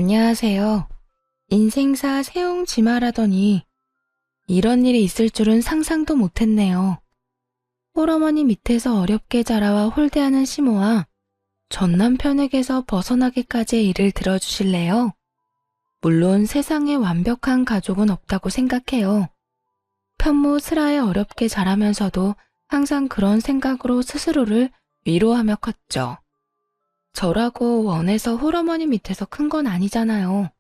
안녕하세요. 인생사 세옹지마라더니 이런 일이 있을 줄은 상상도 못했네요. 홀어머니 밑에서 어렵게 자라와 홀대하는 시모와 전 남편에게서 벗어나기까지의 일을 들어주실래요? 물론 세상에 완벽한 가족은 없다고 생각해요. 편모 슬아에 어렵게 자라면서도 항상 그런 생각으로 스스로를 위로하며 컸죠. 저라고 원해서 홀어머니 밑에서 큰 건 아니잖아요.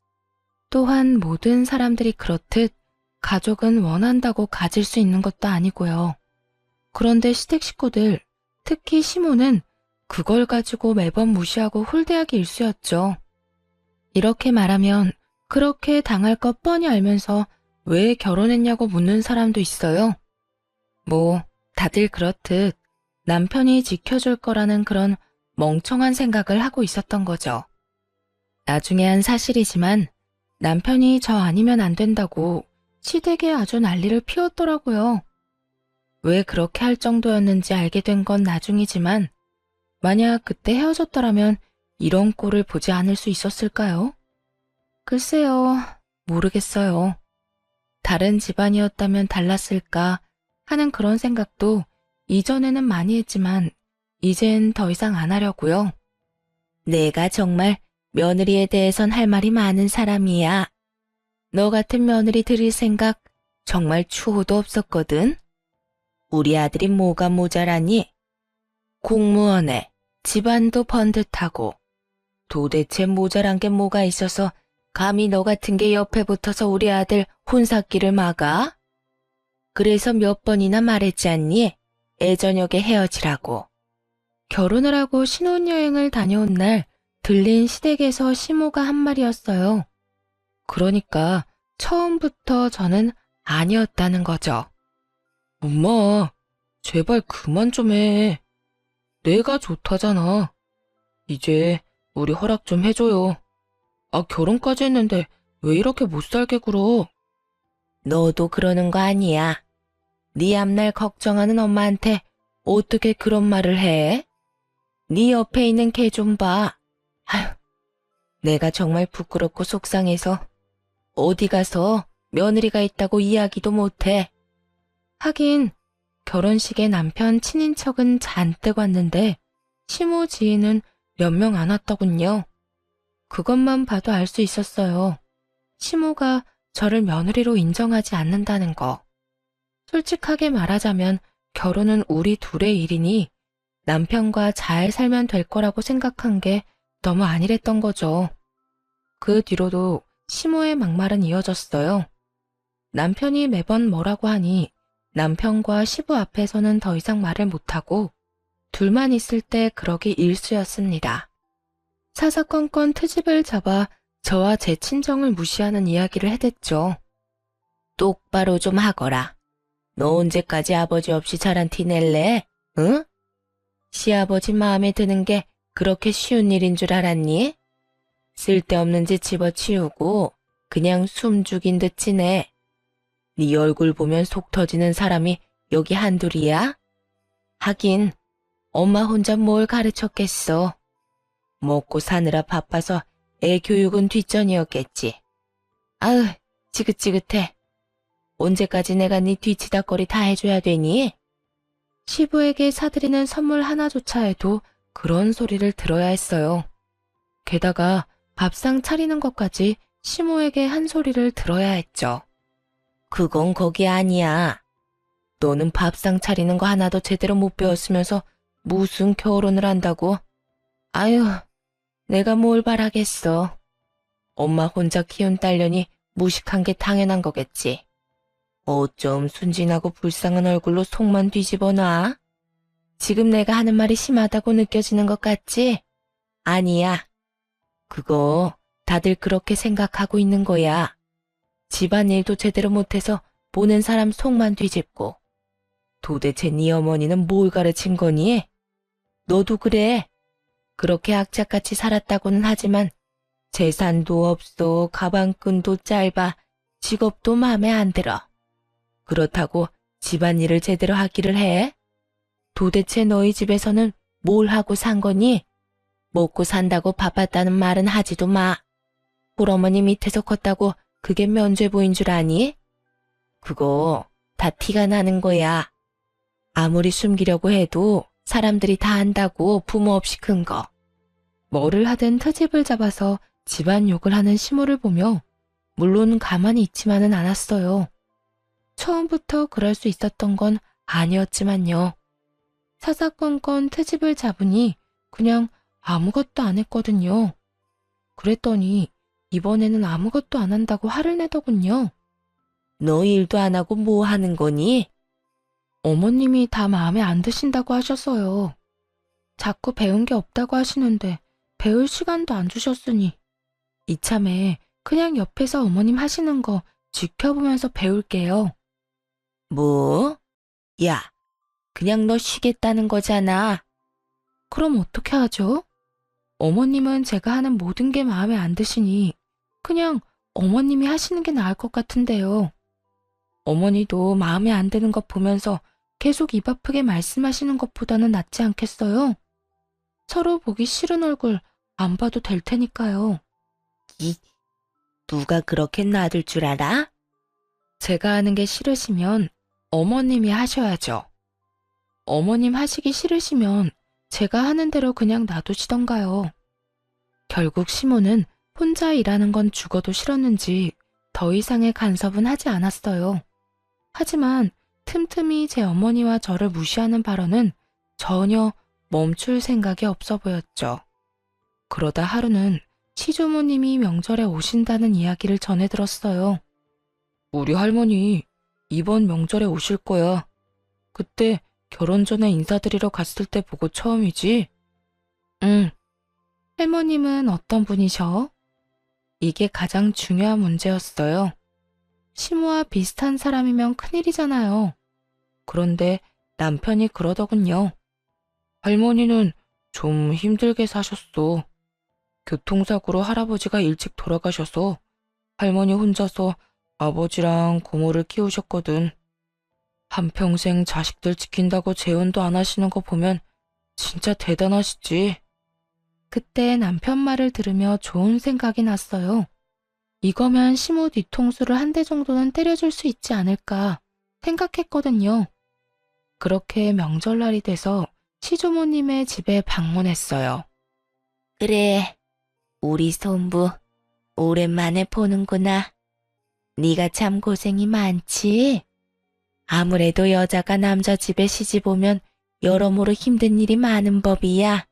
또한 모든 사람들이 그렇듯 가족은 원한다고 가질 수 있는 것도 아니고요. 그런데 시댁 식구들, 특히 시모는 그걸 가지고 매번 무시하고 홀대하기 일쑤였죠. 이렇게 말하면 그렇게 당할 것 뻔히 알면서 왜 결혼했냐고 묻는 사람도 있어요. 뭐 다들 그렇듯 남편이 지켜줄 거라는 그런 멍청한 생각을 하고 있었던 거죠. 나중에 한 사실이지만 남편이 저 아니면 안 된다고 시댁에 아주 난리를 피웠더라고요. 왜 그렇게 할 정도였는지 알게 된 건 나중이지만 만약 그때 헤어졌더라면 이런 꼴을 보지 않을 수 있었을까요? 글쎄요, 모르겠어요. 다른 집안이었다면 달랐을까 하는 그런 생각도 이전에는 많이 했지만 이젠 더 이상 안 하려고요. 내가 정말 며느리에 대해선 할 말이 많은 사람이야. 너 같은 며느리 들일 생각 정말 추호도 없었거든. 우리 아들이 뭐가 모자라니? 공무원에 집안도 번듯하고 도대체 모자란 게 뭐가 있어서 감히 너 같은 게 옆에 붙어서 우리 아들 혼사기를 막아? 그래서 몇 번이나 말했지 않니? 애저녁에 헤어지라고. 결혼을 하고 신혼여행을 다녀온 날 들린 시댁에서 시모가 한 말이었어요. 그러니까 처음부터 저는 아니었다는 거죠. 엄마, 제발 그만 좀 해. 내가 좋다잖아. 이제 우리 허락 좀 해줘요. 아, 결혼까지 했는데 왜 이렇게 못 살게 굴어? 너도 그러는 거 아니야. 네 앞날 걱정하는 엄마한테 어떻게 그런 말을 해? 네 옆에 있는 걔 좀 봐. 아휴, 내가 정말 부끄럽고 속상해서 어디 가서 며느리가 있다고 이야기도 못해. 하긴 결혼식에 남편 친인척은 잔뜩 왔는데 시모 지인은 몇 명 안 왔더군요. 그것만 봐도 알 수 있었어요. 시모가 저를 며느리로 인정하지 않는다는 거. 솔직하게 말하자면 결혼은 우리 둘의 일이니 남편과 잘 살면 될 거라고 생각한 게 너무 안일했던 거죠. 그 뒤로도 시모의 막말은 이어졌어요. 남편이 매번 뭐라고 하니 남편과 시부 앞에서는 더 이상 말을 못하고 둘만 있을 때 그러기 일쑤였습니다. 사사건건 트집을 잡아 저와 제 친정을 무시하는 이야기를 해댔죠. 똑바로 좀 하거라. 너 언제까지 아버지 없이 자란 티 낼래? 응? 시아버지 마음에 드는 게 그렇게 쉬운 일인 줄 알았니? 쓸데없는 짓 집어치우고 그냥 숨 죽인 듯 지내. 네 얼굴 보면 속 터지는 사람이 여기 한둘이야? 하긴 엄마 혼자 뭘 가르쳤겠어. 먹고 사느라 바빠서 애 교육은 뒷전이었겠지. 아으, 지긋지긋해. 언제까지 내가 네 뒤치다거리 다 해줘야 되니? 시부에게 사드리는 선물 하나조차 해도 그런 소리를 들어야 했어요. 게다가 밥상 차리는 것까지 시모에게 한 소리를 들어야 했죠. 그건 거기 아니야. 너는 밥상 차리는 거 하나도 제대로 못 배웠으면서 무슨 결혼을 한다고? 아유, 내가 뭘 바라겠어. 엄마 혼자 키운 딸려니 무식한 게 당연한 거겠지. 어쩜 순진하고 불쌍한 얼굴로 속만 뒤집어 놔? 지금 내가 하는 말이 심하다고 느껴지는 것 같지? 아니야. 그거 다들 그렇게 생각하고 있는 거야. 집안일도 제대로 못해서 보는 사람 속만 뒤집고. 도대체 네 어머니는 뭘 가르친 거니? 너도 그래. 그렇게 악착같이 살았다고는 하지만 재산도 없어, 가방끈도 짧아, 직업도 마음에 안 들어. 그렇다고 집안일을 제대로 하기를 해? 도대체 너희 집에서는 뭘 하고 산 거니? 먹고 산다고 바빴다는 말은 하지도 마. 홀어머니 밑에서 컸다고 그게 면죄 보인 줄 아니? 그거 다 티가 나는 거야. 아무리 숨기려고 해도 사람들이 다 안다고 부모 없이 큰 거. 뭐를 하든 트집을 잡아서 집안 욕을 하는 시모를 보며 물론 가만히 있지만은 않았어요. 처음부터 그럴 수 있었던 건 아니었지만요. 사사건건 트집을 잡으니 그냥 아무것도 안 했거든요. 그랬더니 이번에는 아무것도 안 한다고 화를 내더군요. 너 일도 안 하고 뭐 하는 거니? 어머님이 다 마음에 안 드신다고 하셨어요. 자꾸 배운 게 없다고 하시는데 배울 시간도 안 주셨으니 이참에 그냥 옆에서 어머님 하시는 거 지켜보면서 배울게요. 뭐? 야, 그냥 너 쉬겠다는 거잖아. 그럼 어떻게 하죠? 어머님은 제가 하는 모든 게 마음에 안 드시니 그냥 어머님이 하시는 게 나을 것 같은데요. 어머니도 마음에 안 드는 것 보면서 계속 입 아프게 말씀하시는 것보다는 낫지 않겠어요? 서로 보기 싫은 얼굴 안 봐도 될 테니까요. 누가 그렇게 놔둘 줄 알아? 제가 하는 게 싫으시면 어머님이 하셔야죠. 어머님 하시기 싫으시면 제가 하는 대로 그냥 놔두시던가요. 결국 시모는 혼자 일하는 건 죽어도 싫었는지 더 이상의 간섭은 하지 않았어요. 하지만 틈틈이 제 어머니와 저를 무시하는 발언은 전혀 멈출 생각이 없어 보였죠. 그러다 하루는 시조모님이 명절에 오신다는 이야기를 전해 들었어요. 우리 할머니 이번 명절에 오실 거야. 그때 결혼 전에 인사드리러 갔을 때 보고 처음이지? 응. 할머님은 어떤 분이셔? 이게 가장 중요한 문제였어요. 시모와 비슷한 사람이면 큰일이잖아요. 그런데 남편이 그러더군요. 할머니는 좀 힘들게 사셨어. 교통사고로 할아버지가 일찍 돌아가셔서 할머니 혼자서 아버지랑 고모를 키우셨거든. 한평생 자식들 지킨다고 재혼도 안 하시는 거 보면 진짜 대단하시지. 그때 남편 말을 들으며 좋은 생각이 났어요. 이거면 시모 뒤통수를 한 대 정도는 때려줄 수 있지 않을까 생각했거든요. 그렇게 명절날이 돼서 시조모님의 집에 방문했어요. 그래, 우리 손부 오랜만에 보는구나. 네가 참 고생이 많지? 아무래도 여자가 남자 집에 시집 오면 여러모로 힘든 일이 많은 법이야.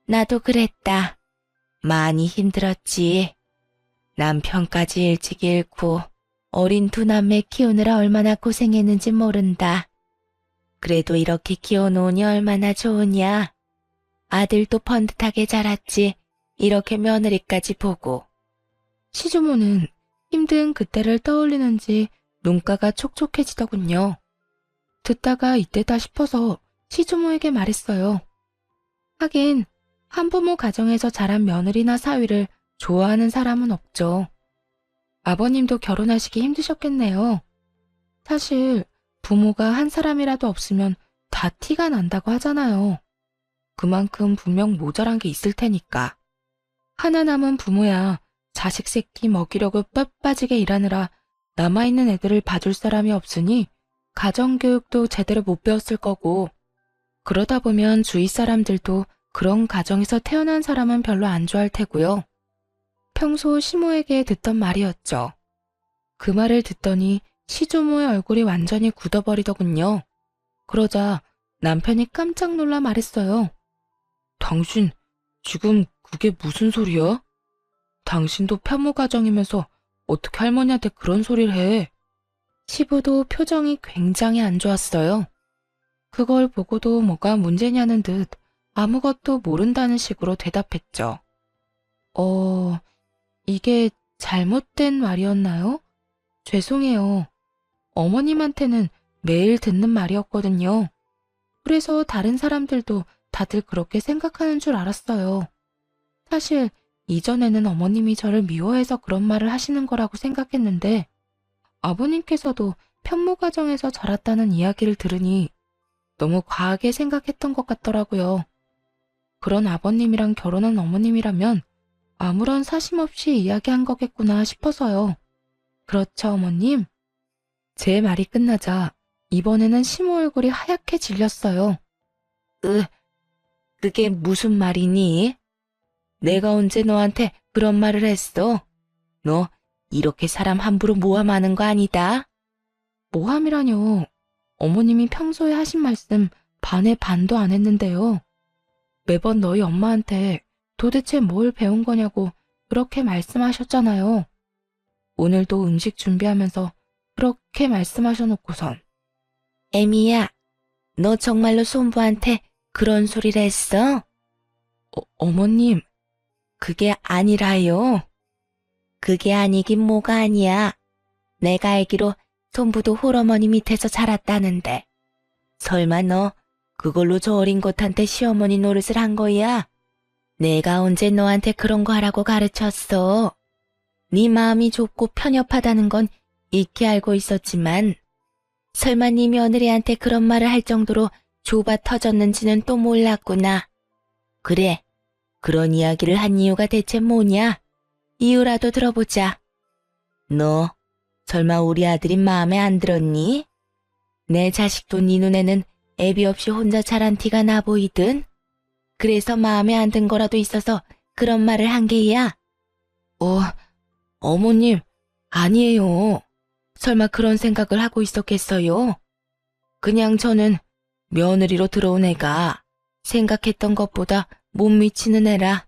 나도 그랬다. 많이 힘들었지. 남편까지 일찍 잃고 어린 두 남매 키우느라 얼마나 고생했는지 모른다. 그래도 이렇게 키워놓으니 얼마나 좋으냐. 아들도 번듯하게 자랐지. 이렇게 며느리까지 보고. 시주모는 힘든 그때를 떠올리는지 눈가가 촉촉해지더군요. 듣다가 이때다 싶어서 시주모에게 말했어요. 하긴 한부모 가정에서 자란 며느리나 사위를 좋아하는 사람은 없죠. 아버님도 결혼하시기 힘드셨겠네요. 사실 부모가 한 사람이라도 없으면 다 티가 난다고 하잖아요. 그만큼 분명 모자란 게 있을 테니까. 하나 남은 부모야 자식 새끼 먹이려고 뼈빠지게 일하느라 남아있는 애들을 봐줄 사람이 없으니 가정교육도 제대로 못 배웠을 거고, 그러다 보면 주위 사람들도 그런 가정에서 태어난 사람은 별로 안 좋아할 테고요. 평소 시모에게 듣던 말이었죠. 그 말을 듣더니 시조모의 얼굴이 완전히 굳어버리더군요. 그러자 남편이 깜짝 놀라 말했어요. 당신 지금 그게 무슨 소리야? 당신도 편모 가정이면서 어떻게 할머니한테 그런 소리를 해? 시부도 표정이 굉장히 안 좋았어요. 그걸 보고도 뭐가 문제냐는 듯 아무것도 모른다는 식으로 대답했죠. 이게 잘못된 말이었나요? 죄송해요. 어머님한테는 매일 듣는 말이었거든요. 그래서 다른 사람들도 다들 그렇게 생각하는 줄 알았어요. 사실 이전에는 어머님이 저를 미워해서 그런 말을 하시는 거라고 생각했는데 아버님께서도 편모 가정에서 자랐다는 이야기를 들으니 너무 과하게 생각했던 것 같더라고요. 그런 아버님이랑 결혼한 어머님이라면 아무런 사심 없이 이야기한 거겠구나 싶어서요. 그렇죠, 어머님? 제 말이 끝나자 이번에는 시모 얼굴이 하얗게 질렸어요. 그게 무슨 말이니? 내가 언제 너한테 그런 말을 했어? 너 이렇게 사람 함부로 모함하는 거 아니다? 모함이라뇨. 어머님이 평소에 하신 말씀 반에 반도 안 했는데요. 매번 너희 엄마한테 도대체 뭘 배운 거냐고 그렇게 말씀하셨잖아요. 오늘도 음식 준비하면서 그렇게 말씀하셔놓고선. 에미야, 너 정말로 손부한테 그런 소리를 했어? 어머님, 그게 아니라요. 그게 아니긴 뭐가 아니야. 내가 알기로 손부도 홀어머니 밑에서 자랐다는데. 설마 너 그걸로 저 어린 것한테 시어머니 노릇을 한 거야? 내가 언제 너한테 그런 거 하라고 가르쳤어. 네 마음이 좁고 편협하다는 건 익히 알고 있었지만 설마 네 며느리한테 그런 말을 할 정도로 좁아 터졌는지는 또 몰랐구나. 그래, 그런 이야기를 한 이유가 대체 뭐냐? 이유라도 들어보자. 너 설마 우리 아들이 마음에 안 들었니? 내 자식도 네 눈에는 애비 없이 혼자 자란 티가 나 보이든? 그래서 마음에 안 든 거라도 있어서 그런 말을 한 게야? 어머님, 아니에요. 설마 그런 생각을 하고 있었겠어요? 그냥 저는 며느리로 들어온 애가 생각했던 것보다 못 미치는 애라.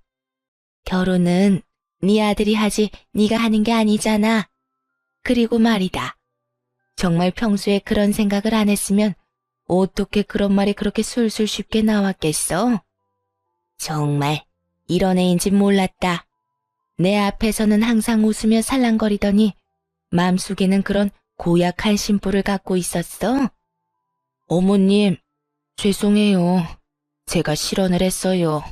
결혼은 네 아들이 하지 네가 하는 게 아니잖아. 그리고 말이다. 정말 평소에 그런 생각을 안 했으면 어떻게 그런 말이 그렇게 술술 쉽게 나왔겠어? 정말 이런 애인지 몰랐다. 내 앞에서는 항상 웃으며 살랑거리더니 마음속에는 그런 고약한 심보를 갖고 있었어? 어머님, 죄송해요. 제가 실언을 했어요.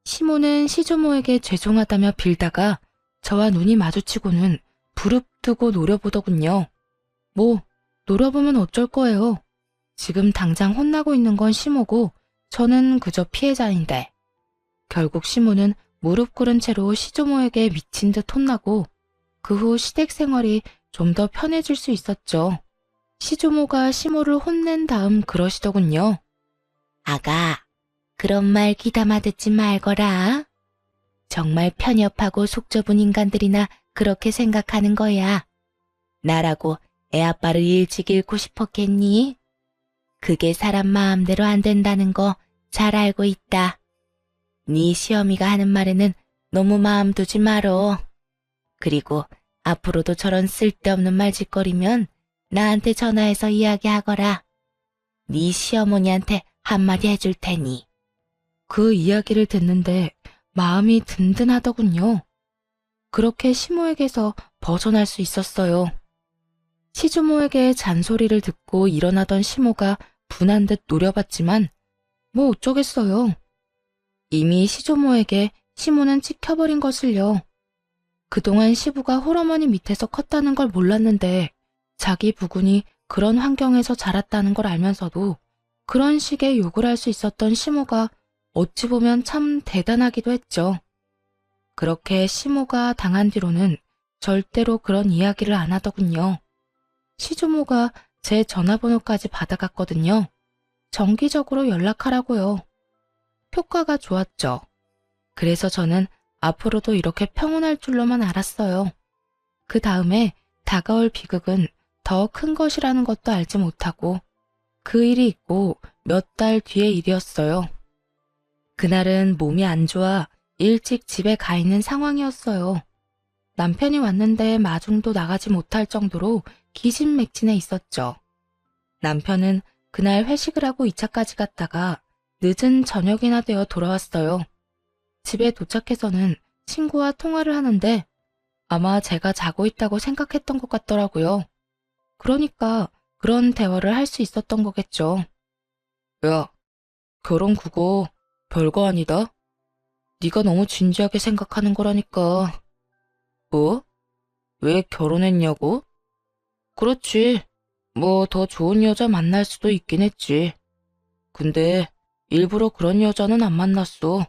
시모는 시조모에게 죄송하다며 빌다가 저와 눈이 마주치고는 부릅뜨고 노려보더군요. 뭐, 노려보면 어쩔 거예요. 지금 당장 혼나고 있는 건 시모고 저는 그저 피해자인데. 결국 시모는 무릎 꿇은 채로 시조모에게 미친 듯 혼나고 그 후 시댁 생활이 좀 더 편해질 수 있었죠. 시조모가 시모를 혼낸 다음 그러시더군요. 아가, 그런 말 귀담아 듣지 말거라. 정말 편협하고 속 좁은 인간들이나 그렇게 생각하는 거야. 나라고 애아빠를 일찍 잃고 싶었겠니? 그게 사람 마음대로 안 된다는 거 잘 알고 있다. 네 시어미가 하는 말에는 너무 마음 두지 말어. 그리고 앞으로도 저런 쓸데없는 말 짓거리면 나한테 전화해서 이야기하거라. 네 시어머니한테 한마디 해줄 테니. 그 이야기를 듣는데 마음이 든든하더군요. 그렇게 시모에게서 벗어날 수 있었어요. 시주모에게 잔소리를 듣고 일어나던 시모가 분한 듯 노려봤지만 뭐 어쩌겠어요. 이미 시조모에게 시모는 찍혀버린 것을요. 그동안 시부가 홀어머니 밑에서 컸다는 걸 몰랐는데 자기 부군이 그런 환경에서 자랐다는 걸 알면서도 그런 식의 욕을 할 수 있었던 시모가 어찌 보면 참 대단하기도 했죠. 그렇게 시모가 당한 뒤로는 절대로 그런 이야기를 안 하더군요. 시조모가 제 전화번호까지 받아갔거든요. 정기적으로 연락하라고요. 효과가 좋았죠. 그래서 저는 앞으로도 이렇게 평온할 줄로만 알았어요. 그 다음에 다가올 비극은 더 큰 것이라는 것도 알지 못하고 그 일이 있고 몇 달 뒤의 일이었어요. 그날은 몸이 안 좋아 일찍 집에 가 있는 상황이었어요. 남편이 왔는데 마중도 나가지 못할 정도로 기진맥진해 있었죠. 남편은 그날 회식을 하고 2차까지 갔다가 늦은 저녁이나 되어 돌아왔어요. 집에 도착해서는 친구와 통화를 하는데 아마 제가 자고 있다고 생각했던 것 같더라고요. 그러니까 그런 대화를 할 수 있었던 거겠죠. 야, 결혼 그거 별거 아니다. 네가 너무 진지하게 생각하는 거라니까. 뭐? 왜 결혼했냐고? 그렇지. 뭐 더 좋은 여자 만날 수도 있긴 했지. 근데 일부러 그런 여자는 안 만났어.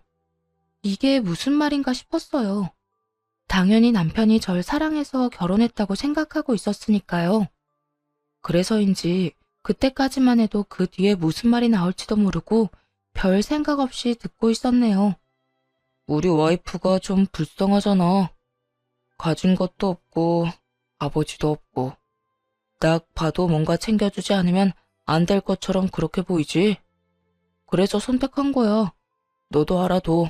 이게 무슨 말인가 싶었어요. 당연히 남편이 절 사랑해서 결혼했다고 생각하고 있었으니까요. 그래서인지 그때까지만 해도 그 뒤에 무슨 말이 나올지도 모르고 별 생각 없이 듣고 있었네요. 우리 와이프가 좀 불쌍하잖아. 가진 것도 없고 아버지도 없고 딱 봐도 뭔가 챙겨주지 않으면 안 될 것처럼 그렇게 보이지. 그래서 선택한 거야. 너도 알아도.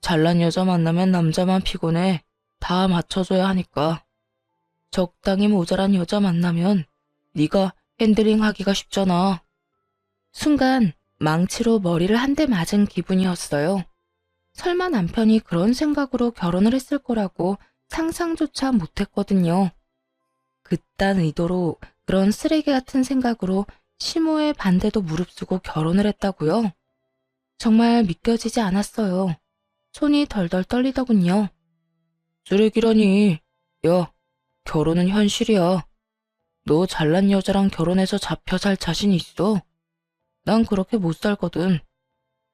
잘난 여자 만나면 남자만 피곤해. 다 맞춰줘야 하니까. 적당히 모자란 여자 만나면 네가 핸들링하기가 쉽잖아. 순간 망치로 머리를 한 대 맞은 기분이었어요. 설마 남편이 그런 생각으로 결혼을 했을 거라고 상상조차 못했거든요. 그딴 의도로 그런 쓰레기 같은 생각으로 시모의 반대도 무릅쓰고 결혼을 했다고요? 정말 믿겨지지 않았어요. 손이 덜덜 떨리더군요. 쓰레기라니. 야, 결혼은 현실이야. 너 잘난 여자랑 결혼해서 잡혀 살 자신 있어? 난 그렇게 못 살거든.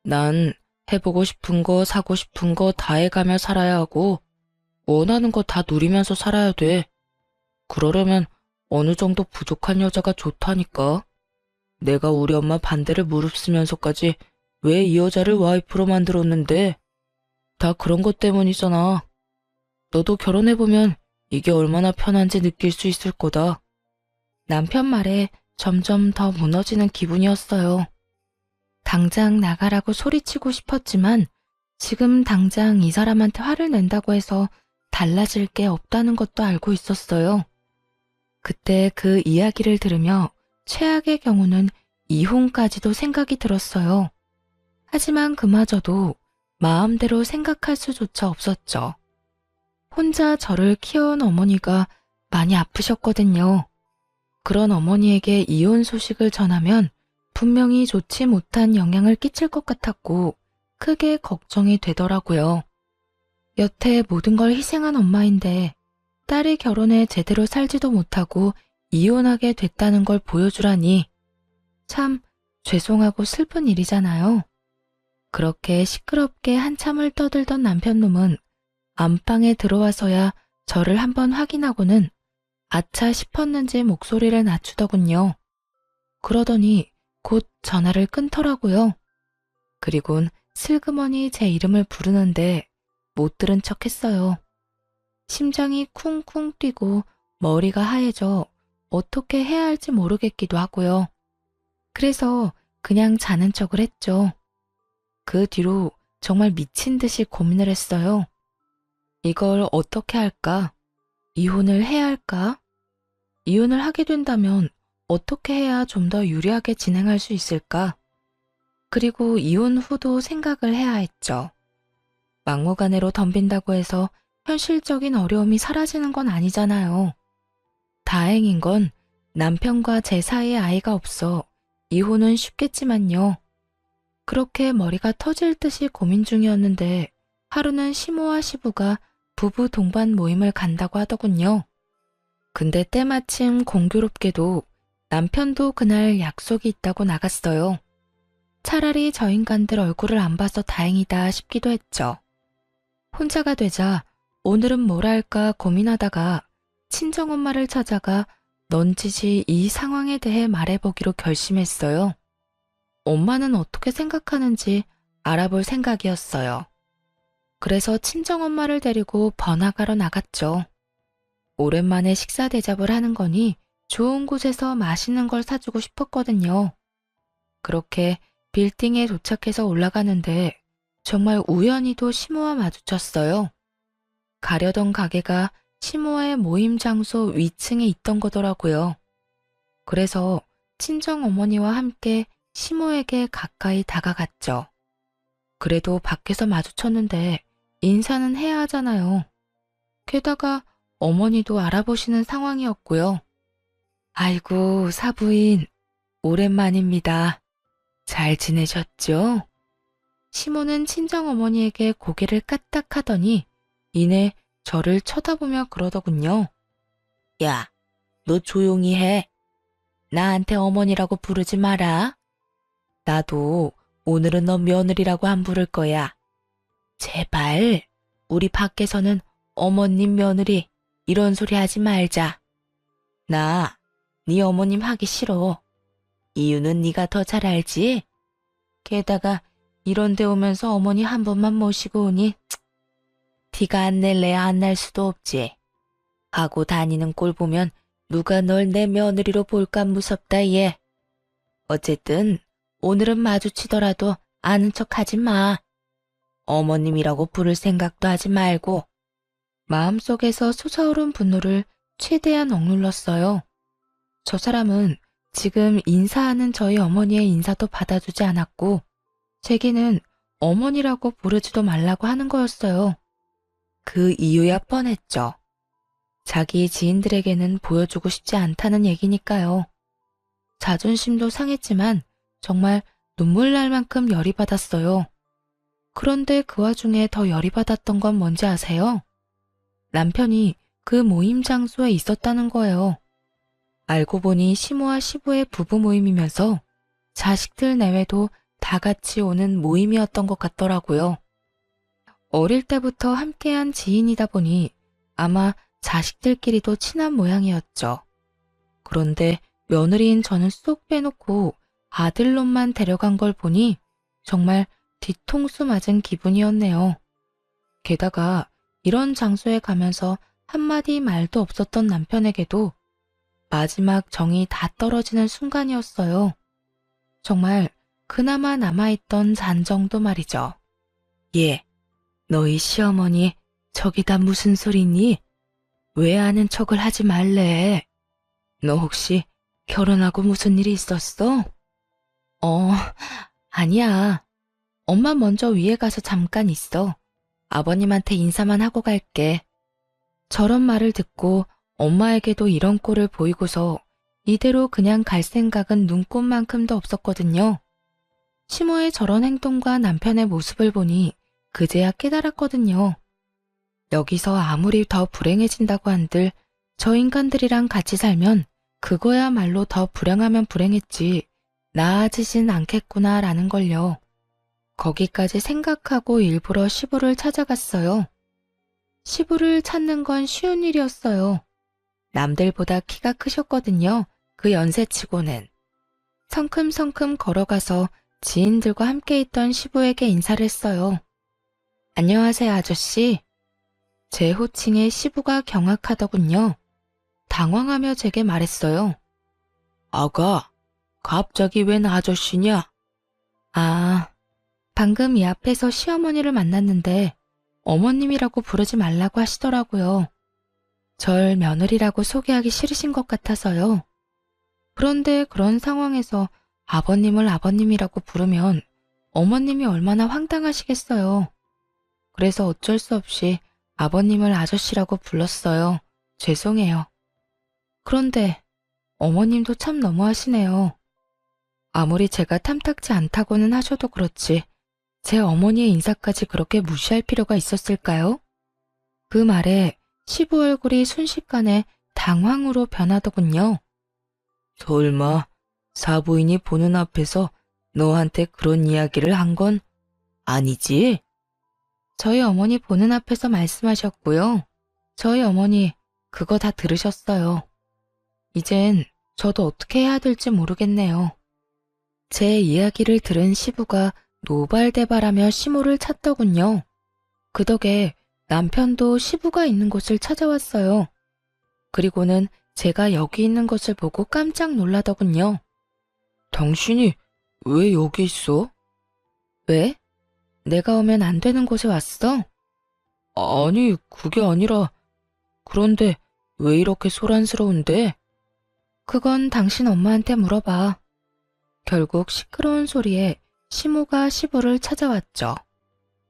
난 해보고 싶은 거, 사고 싶은 거 다 해가며 살아야 하고 원하는 거 다 누리면서 살아야 돼. 그러려면 어느 정도 부족한 여자가 좋다니까. 내가 우리 엄마 반대를 무릅쓰면서까지 왜 이 여자를 와이프로 만들었는데? 다 그런 것 때문이잖아. 너도 결혼해보면 이게 얼마나 편한지 느낄 수 있을 거다. 남편 말에 점점 더 무너지는 기분이었어요. 당장 나가라고 소리치고 싶었지만 지금 당장 이 사람한테 화를 낸다고 해서 달라질 게 없다는 것도 알고 있었어요. 그때 그 이야기를 들으며 최악의 경우는 이혼까지도 생각이 들었어요. 하지만 그마저도 마음대로 생각할 수조차 없었죠. 혼자 저를 키워온 어머니가 많이 아프셨거든요. 그런 어머니에게 이혼 소식을 전하면 분명히 좋지 못한 영향을 끼칠 것 같았고 크게 걱정이 되더라고요. 여태 모든 걸 희생한 엄마인데 딸이 결혼해 제대로 살지도 못하고 이혼하게 됐다는 걸 보여주라니 참 죄송하고 슬픈 일이잖아요. 그렇게 시끄럽게 한참을 떠들던 남편놈은 안방에 들어와서야 저를 한번 확인하고는 아차 싶었는지 목소리를 낮추더군요. 그러더니 곧 전화를 끊더라고요. 그리곤 슬그머니 제 이름을 부르는데 못 들은 척 했어요. 심장이 쿵쿵 뛰고 머리가 하얘져 어떻게 해야 할지 모르겠기도 하고요. 그래서 그냥 자는 척을 했죠. 그 뒤로 정말 미친 듯이 고민을 했어요. 이걸 어떻게 할까? 이혼을 해야 할까? 이혼을 하게 된다면 어떻게 해야 좀 더 유리하게 진행할 수 있을까? 그리고 이혼 후도 생각을 해야 했죠. 막무가내로 덤빈다고 해서 현실적인 어려움이 사라지는 건 아니잖아요. 다행인 건 남편과 제 사이에 아이가 없어 이혼은 쉽겠지만요. 그렇게 머리가 터질 듯이 고민 중이었는데 하루는 시모와 시부가 부부 동반 모임을 간다고 하더군요. 근데 때마침 공교롭게도 남편도 그날 약속이 있다고 나갔어요. 차라리 저 인간들 얼굴을 안 봐서 다행이다 싶기도 했죠. 혼자가 되자 오늘은 뭘 할까 고민하다가 친정엄마를 찾아가 넌지시 이 상황에 대해 말해보기로 결심했어요. 엄마는 어떻게 생각하는지 알아볼 생각이었어요. 그래서 친정엄마를 데리고 번화가로 나갔죠. 오랜만에 식사 대접을 하는 거니 좋은 곳에서 맛있는 걸 사주고 싶었거든요. 그렇게 빌딩에 도착해서 올라가는데 정말 우연히도 시모와 마주쳤어요. 가려던 가게가 시모의 모임 장소 위층에 있던 거더라고요. 그래서 친정어머니와 함께 시모에게 가까이 다가갔죠. 그래도 밖에서 마주쳤는데 인사는 해야 하잖아요. 게다가 어머니도 알아보시는 상황이었고요. 아이고, 사부인, 오랜만입니다. 잘 지내셨죠? 시모는 친정어머니에게 고개를 까딱하더니 이내 저를 쳐다보며 그러더군요. 야, 너 조용히 해. 나한테 어머니라고 부르지 마라. 나도 오늘은 너 며느리라고 안 부를 거야. 제발, 우리 밖에서는 어머님 며느리 이런 소리 하지 말자. 나, 네 어머님 하기 싫어. 이유는 네가 더 잘 알지? 게다가 이런 데 오면서 어머니 한 번만 모시고 오니 티가 안 낼래야 안 날 수도 없지. 하고 다니는 꼴 보면 누가 널 내 며느리로 볼까 무섭다 얘. 어쨌든 오늘은 마주치더라도 아는 척 하지 마. 어머님이라고 부를 생각도 하지 말고. 마음속에서 솟아오른 분노를 최대한 억눌렀어요. 저 사람은 지금 인사하는 저희 어머니의 인사도 받아주지 않았고 제게는 어머니라고 부르지도 말라고 하는 거였어요. 그 이유야 뻔했죠. 자기 지인들에게는 보여주고 싶지 않다는 얘기니까요. 자존심도 상했지만 정말 눈물 날 만큼 열이 받았어요. 그런데 그 와중에 더 열이 받았던 건 뭔지 아세요? 남편이 그 모임 장소에 있었다는 거예요. 알고 보니 시모와 시부의 부부 모임이면서 자식들 내외도 다 같이 오는 모임이었던 것 같더라고요. 어릴 때부터 함께한 지인이다 보니 아마 자식들끼리도 친한 모양이었죠. 그런데 며느리인 저는 쏙 빼놓고 아들놈만 데려간 걸 보니 정말 뒤통수 맞은 기분이었네요. 게다가 이런 장소에 가면서 한마디 말도 없었던 남편에게도 마지막 정이 다 떨어지는 순간이었어요. 정말 그나마 남아있던 잔정도 말이죠. 예, 너희 시어머니 저기다 무슨 소리니? 왜 아는 척을 하지 말래? 너 혹시 결혼하고 무슨 일이 있었어? 아니야. 엄마 먼저 위에 가서 잠깐 있어. 아버님한테 인사만 하고 갈게. 저런 말을 듣고 엄마에게도 이런 꼴을 보이고서 이대로 그냥 갈 생각은 눈꼽만큼도 없었거든요. 시모의 저런 행동과 남편의 모습을 보니 그제야 깨달았거든요. 여기서 아무리 더 불행해진다고 한들 저 인간들이랑 같이 살면 그거야말로 더 불행하면 불행했지 나아지진 않겠구나라는 걸요. 거기까지 생각하고 일부러 시부를 찾아갔어요. 시부를 찾는 건 쉬운 일이었어요. 남들보다 키가 크셨거든요. 그 연세치고는. 성큼성큼 걸어가서 지인들과 함께 있던 시부에게 인사를 했어요. 안녕하세요, 아저씨. 제 호칭에 시부가 경악하더군요. 당황하며 제게 말했어요. 아가, 갑자기 웬 아저씨냐? 아, 방금 이 앞에서 시어머니를 만났는데 어머님이라고 부르지 말라고 하시더라고요. 절 며느리라고 소개하기 싫으신 것 같아서요. 그런데 그런 상황에서 아버님을 아버님이라고 부르면 어머님이 얼마나 황당하시겠어요. 그래서 어쩔 수 없이 아버님을 아저씨라고 불렀어요. 죄송해요. 그런데 어머님도 참 너무하시네요. 아무리 제가 탐탁지 않다고는 하셔도 그렇지 제 어머니의 인사까지 그렇게 무시할 필요가 있었을까요? 그 말에 시부 얼굴이 순식간에 당황으로 변하더군요. 설마 사부인이 보는 앞에서 너한테 그런 이야기를 한 건 아니지? 저희 어머니 보는 앞에서 말씀하셨고요. 저희 어머니 그거 다 들으셨어요. 이젠 저도 어떻게 해야 될지 모르겠네요. 제 이야기를 들은 시부가 노발대발하며 시모를 찾더군요. 그 덕에 남편도 시부가 있는 곳을 찾아왔어요. 그리고는 제가 여기 있는 것을 보고 깜짝 놀라더군요. 당신이 왜 여기 있어? 왜? 내가 오면 안 되는 곳에 왔어? 아니, 그게 아니라 그런데 왜 이렇게 소란스러운데? 그건 당신 엄마한테 물어봐. 결국 시끄러운 소리에 시모가 시부를 찾아왔죠.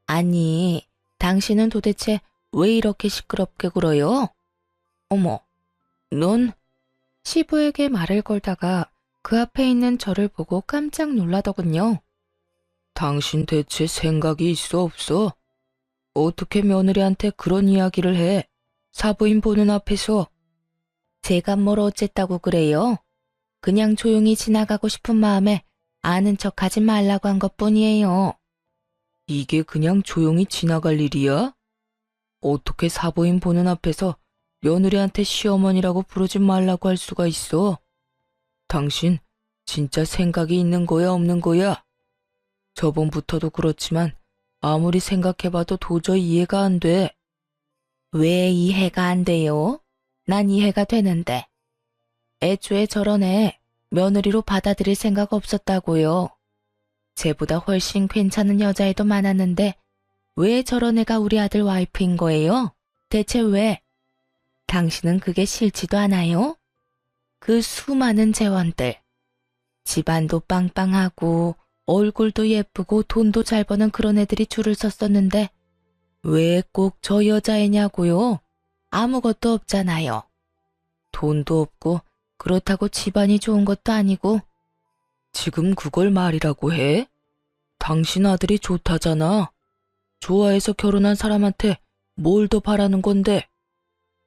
아니, 당신은 도대체 왜 이렇게 시끄럽게 굴어요? 어머, 넌? 시부에게 말을 걸다가 그 앞에 있는 저를 보고 깜짝 놀라더군요. 당신 대체 생각이 있어 없어? 어떻게 며느리한테 그런 이야기를 해? 사부인 보는 앞에서. 제가 뭘 어쨌다고 그래요? 그냥 조용히 지나가고 싶은 마음에 아는 척하지 말라고 한 것뿐이에요. 이게 그냥 조용히 지나갈 일이야? 어떻게 사부인 보는 앞에서 며느리한테 시어머니라고 부르지 말라고 할 수가 있어? 당신 진짜 생각이 있는 거야, 없는 거야? 저번부터도 그렇지만 아무리 생각해봐도 도저히 이해가 안 돼. 왜 이해가 안 돼요? 난 이해가 되는데. 애초에 저런 애 며느리로 받아들일 생각 없었다고요. 쟤보다 훨씬 괜찮은 여자애도 많았는데 왜 저런 애가 우리 아들 와이프인 거예요? 대체 왜? 당신은 그게 싫지도 않아요? 그 수많은 재원들. 집안도 빵빵하고 얼굴도 예쁘고 돈도 잘 버는 그런 애들이 줄을 섰었는데 왜 꼭 저 여자애냐고요? 아무것도 없잖아요. 돈도 없고 그렇다고 집안이 좋은 것도 아니고. 지금 그걸 말이라고 해? 당신 아들이 좋다잖아. 좋아해서 결혼한 사람한테 뭘 더 바라는 건데.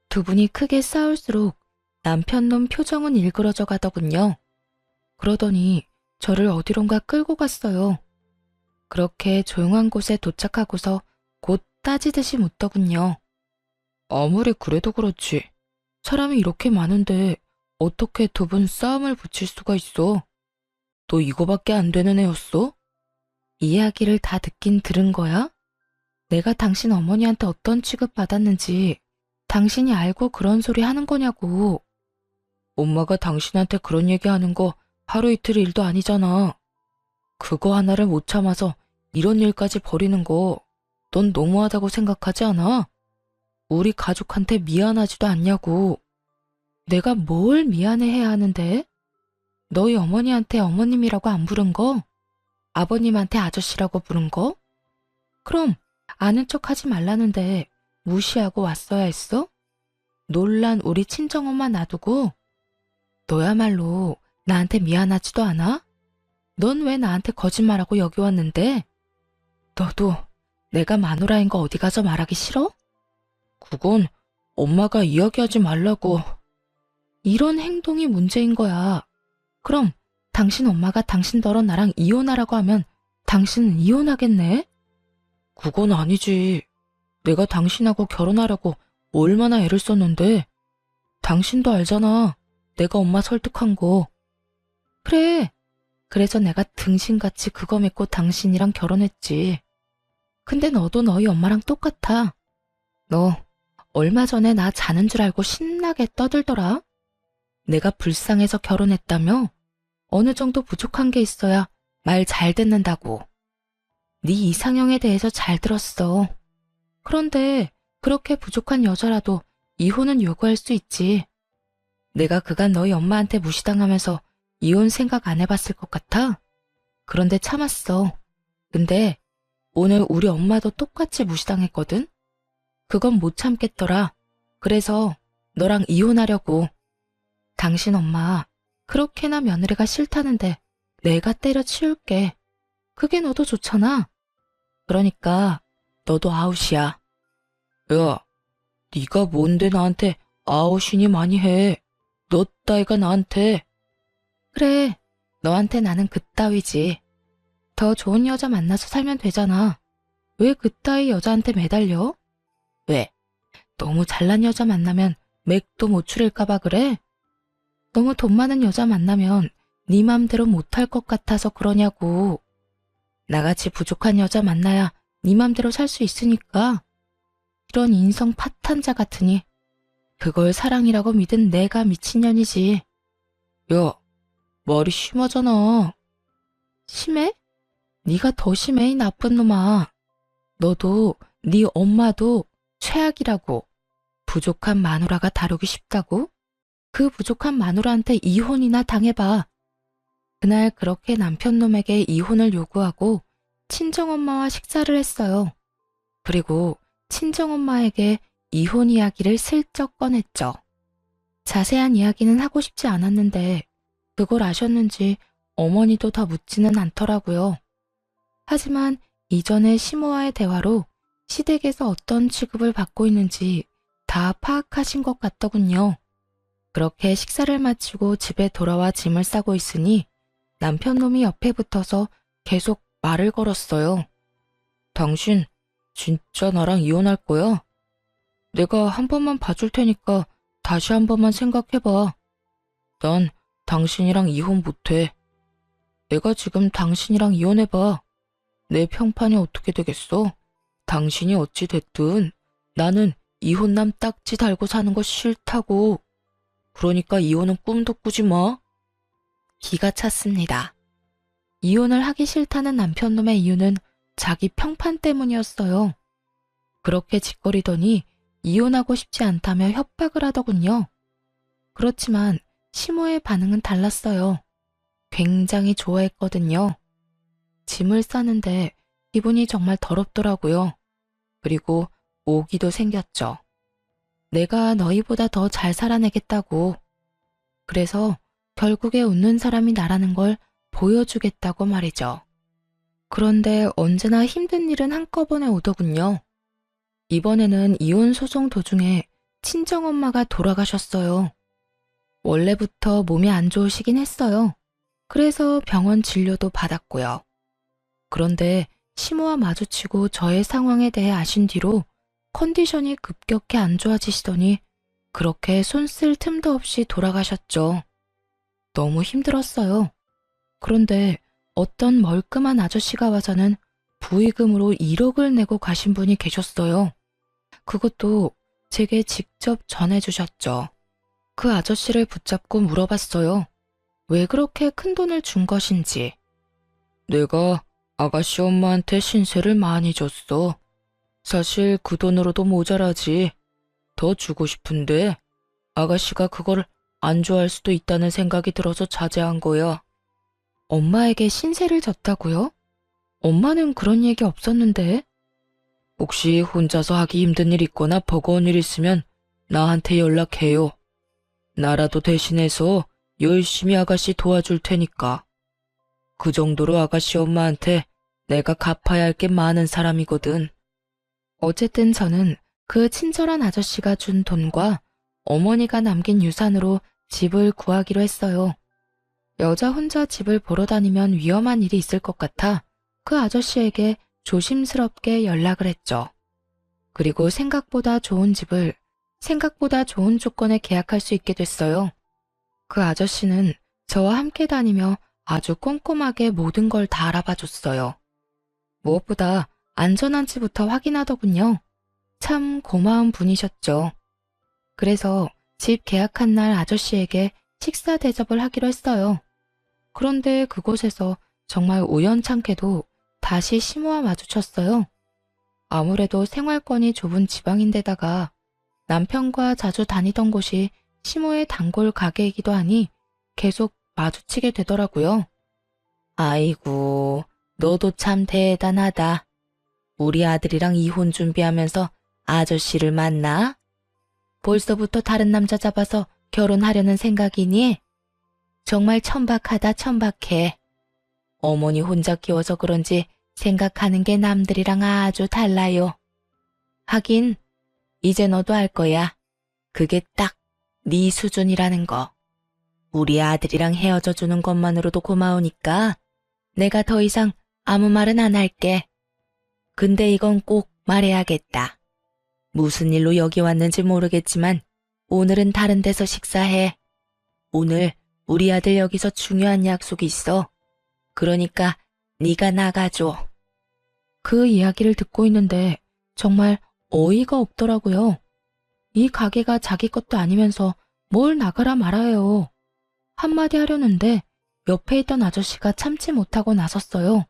두 분이 크게 싸울수록 남편놈 표정은 일그러져 가더군요. 그러더니 저를 어디론가 끌고 갔어요. 그렇게 조용한 곳에 도착하고서 곧 따지듯이 묻더군요. 아무리 그래도 그렇지. 사람이 이렇게 많은데 어떻게 두 분 싸움을 붙일 수가 있어? 너 이거밖에 안 되는 애였어? 이야기를 다 듣긴 들은 거야? 내가 당신 어머니한테 어떤 취급 받았는지 당신이 알고 그런 소리 하는 거냐고. 엄마가 당신한테 그런 얘기하는 거 하루 이틀 일도 아니잖아. 그거 하나를 못 참아서 이런 일까지 벌이는 거 넌 너무하다고 생각하지 않아? 우리 가족한테 미안하지도 않냐고. 내가 뭘 미안해해야 하는데? 너희 어머니한테 어머님이라고 안 부른 거? 아버님한테 아저씨라고 부른 거? 그럼 아는 척 하지 말라는데 무시하고 왔어야 했어? 놀란 우리 친정엄마 놔두고? 너야말로 나한테 미안하지도 않아? 넌 왜 나한테 거짓말하고 여기 왔는데? 너도 내가 마누라인 거 어디 가서 말하기 싫어? 그건 엄마가 이야기하지 말라고. 이런 행동이 문제인 거야. 그럼 당신 엄마가 당신더러 나랑 이혼하라고 하면 당신은 이혼하겠네? 그건 아니지. 내가 당신하고 결혼하라고 얼마나 애를 썼는데. 당신도 알잖아. 내가 엄마 설득한 거. 그래. 그래서 내가 등신같이 그거 믿고 당신이랑 결혼했지. 근데 너도 너희 엄마랑 똑같아. 너 얼마 전에 나 자는 줄 알고 신나게 떠들더라. 내가 불쌍해서 결혼했다며? 어느 정도 부족한 게 있어야 말 잘 듣는다고. 네 이상형에 대해서 잘 들었어. 그런데 그렇게 부족한 여자라도 이혼은 요구할 수 있지. 내가 그간 너희 엄마한테 무시당하면서 이혼 생각 안 해봤을 것 같아? 그런데 참았어. 근데 오늘 우리 엄마도 똑같이 무시당했거든? 그건 못 참겠더라. 그래서 너랑 이혼하려고. 당신 엄마 그렇게나 며느리가 싫다는데 내가 때려치울게. 그게 너도 좋잖아. 그러니까 너도 아웃이야. 야, 네가 뭔데 나한테 아웃이니 많이 해. 너 따위가 나한테. 그래, 너한테 나는 그따위지. 더 좋은 여자 만나서 살면 되잖아. 왜 그따위 여자한테 매달려? 왜? 너무 잘난 여자 만나면 맥도 못 추릴까 봐 그래? 너무 돈 많은 여자 만나면 네 맘대로 못할 것 같아서 그러냐고. 나같이 부족한 여자 만나야 네 맘대로 살 수 있으니까. 이런 인성 파탄자 같으니 그걸 사랑이라고 믿은 내가 미친년이지. 야, 말이 심하잖아. 심해? 네가 더 심해, 이 나쁜 놈아. 너도 네 엄마도 최악이라고. 부족한 마누라가 다루기 쉽다고? 그 부족한 마누라한테 이혼이나 당해봐. 그날 그렇게 남편놈에게 이혼을 요구하고 친정엄마와 식사를 했어요. 그리고 친정엄마에게 이혼 이야기를 슬쩍 꺼냈죠. 자세한 이야기는 하고 싶지 않았는데 그걸 아셨는지 어머니도 더 묻지는 않더라고요. 하지만 이전의 시모와의 대화로 시댁에서 어떤 취급을 받고 있는지 다 파악하신 것 같더군요. 그렇게 식사를 마치고 집에 돌아와 짐을 싸고 있으니 남편놈이 옆에 붙어서 계속 말을 걸었어요. 당신 진짜 나랑 이혼할 거야? 내가 한 번만 봐줄 테니까 다시 한 번만 생각해봐. 난 당신이랑 이혼 못해. 내가 지금 당신이랑 이혼해봐. 내 평판이 어떻게 되겠어? 당신이 어찌 됐든 나는 이혼남 딱지 달고 사는 거 싫다고. 그러니까 이혼은 꿈도 꾸지 마. 기가 찼습니다. 이혼을 하기 싫다는 남편놈의 이유는 자기 평판 때문이었어요. 그렇게 짓거리더니 이혼하고 싶지 않다며 협박을 하더군요. 그렇지만 시모의 반응은 달랐어요. 굉장히 좋아했거든요. 짐을 싸는데 기분이 정말 더럽더라고요. 그리고 오기도 생겼죠. 내가 너희보다 더 잘 살아내겠다고. 그래서 결국에 웃는 사람이 나라는 걸 보여주겠다고 말이죠. 그런데 언제나 힘든 일은 한꺼번에 오더군요. 이번에는 이혼 소송 도중에 친정엄마가 돌아가셨어요. 원래부터 몸이 안 좋으시긴 했어요. 그래서 병원 진료도 받았고요. 그런데 시모와 마주치고 저의 상황에 대해 아신 뒤로 컨디션이 급격히 안 좋아지시더니 그렇게 손 쓸 틈도 없이 돌아가셨죠. 너무 힘들었어요. 그런데 어떤 멀끔한 아저씨가 와서는 부의금으로 1억을 내고 가신 분이 계셨어요. 그것도 제게 직접 전해주셨죠. 그 아저씨를 붙잡고 물어봤어요. 왜 그렇게 큰 돈을 준 것인지. 내가 아가씨 엄마한테 신세를 많이 줬어. 사실 그 돈으로도 모자라지. 더 주고 싶은데 아가씨가 그걸 안 좋아할 수도 있다는 생각이 들어서 자제한 거야. 엄마에게 신세를 졌다고요? 엄마는 그런 얘기 없었는데. 혹시 혼자서 하기 힘든 일 있거나 버거운 일 있으면 나한테 연락해요. 나라도 대신해서 열심히 아가씨 도와줄 테니까. 그 정도로 아가씨 엄마한테 내가 갚아야 할 게 많은 사람이거든. 어쨌든 저는 그 친절한 아저씨가 준 돈과 어머니가 남긴 유산으로 집을 구하기로 했어요. 여자 혼자 집을 보러 다니면 위험한 일이 있을 것 같아 그 아저씨에게 조심스럽게 연락을 했죠. 그리고 생각보다 좋은 집을 생각보다 좋은 조건에 계약할 수 있게 됐어요. 그 아저씨는 저와 함께 다니며 아주 꼼꼼하게 모든 걸 다 알아봐 줬어요. 무엇보다 안전한지부터 확인하더군요. 참 고마운 분이셨죠. 그래서 집 계약한 날 아저씨에게 식사 대접을 하기로 했어요. 그런데 그곳에서 정말 우연찮게도 다시 시모와 마주쳤어요. 아무래도 생활권이 좁은 지방인데다가 남편과 자주 다니던 곳이 시모의 단골 가게이기도 하니 계속 마주치게 되더라고요. 아이고, 너도 참 대단하다. 우리 아들이랑 이혼 준비하면서 아저씨를 만나? 벌써부터 다른 남자 잡아서 결혼하려는 생각이니? 정말 천박하다, 천박해. 어머니 혼자 키워서 그런지 생각하는 게 남들이랑 아주 달라요. 하긴 이제 너도 알 거야. 그게 딱 네 수준이라는 거. 우리 아들이랑 헤어져 주는 것만으로도 고마우니까 내가 더 이상 아무 말은 안 할게. 근데 이건 꼭 말해야겠다. 무슨 일로 여기 왔는지 모르겠지만 오늘은 다른 데서 식사해. 오늘 우리 아들 여기서 중요한 약속이 있어. 그러니까 네가 나가줘. 그 이야기를 듣고 있는데 정말 어이가 없더라고요. 이 가게가 자기 것도 아니면서 뭘 나가라 말아요. 한마디 하려는데 옆에 있던 아저씨가 참지 못하고 나섰어요.